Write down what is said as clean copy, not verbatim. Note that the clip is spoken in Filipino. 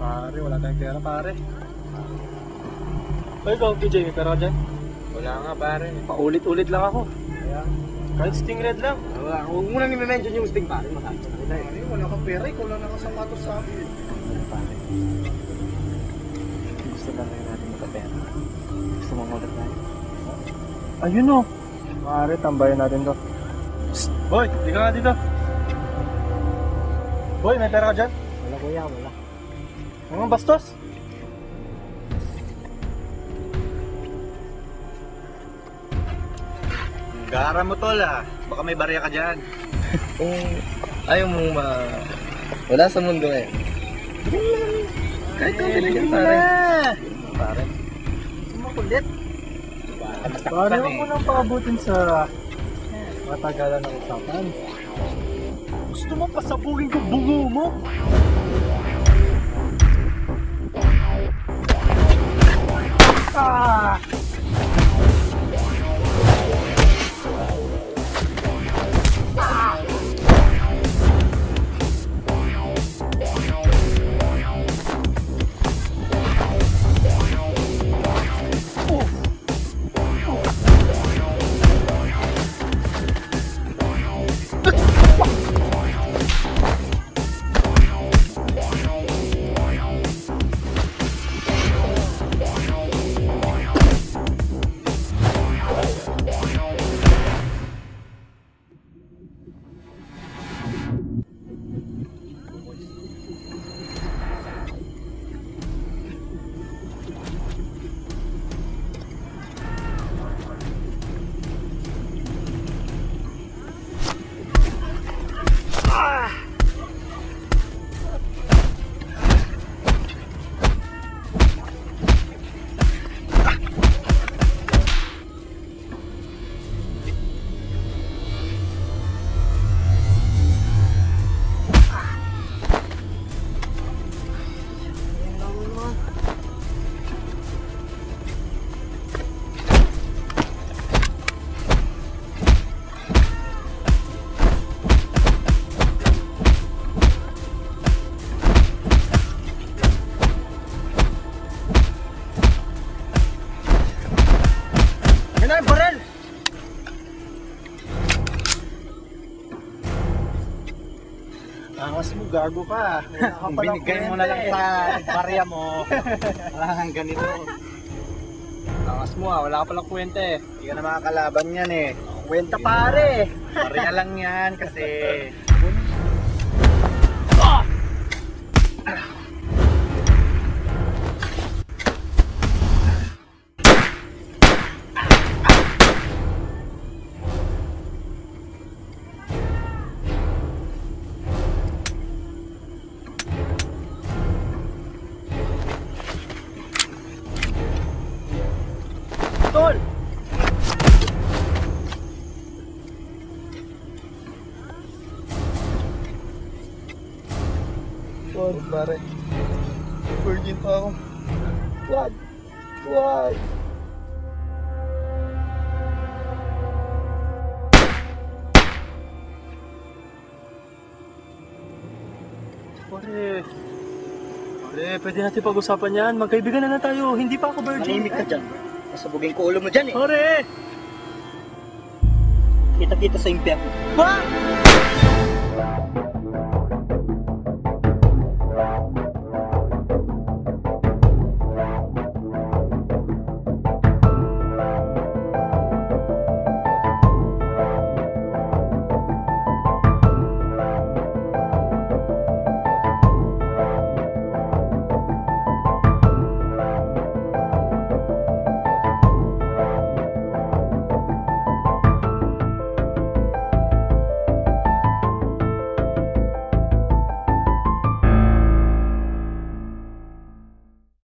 Pare, wala tayong pera, pare. Ay, ikaw, PJ, may pera ka dyan? Wala nga pare. Paulit-ulit lang ako. Kaya, Kahit Sting Red lang. huwag mo nang i-mention yung Sting pare. Makakita kita eh. Pare, wala kang pera, ikaw lang nakasapatos sa akin. Pare. Gusto lang rin natin magkapera. Gusto mong ulit tayo. Ayun o. Pare, tambayan natin to. Psst! Boy, di ka nga dito. Boy, may pera ka dyan? Wala kuya, wala. Mga bastos. Gara mo tol ah. Baka may barya ka dyan. Ayaw mong wala sa mundo eh. Kahit ang binigyan pare. Pare. Makulit. Pare, huwag mo nang paabutin sa matagalan ng usapan. Gusto mo pasabugin ko bungo mo? Ah! Angas mo, gago ka. Kung binigay mo na lang sa barya mo, wala kang ganito. Angas mo wala ka palang kwenta eh. Hindi ka na makakalaban yan eh. Kwenta pare! Barya lang yan kasi. Tol! Tol, pare. Virgin pa ako. Wag! Wag! Pare, pwede natin pag-usapan yan. Magkaibigan na tayo. Hindi pa ako virgin. Manimik ka dyan. Masabugin ko ulo mo dyan eh. Pare! Kita-kita sa impyerno. Ba?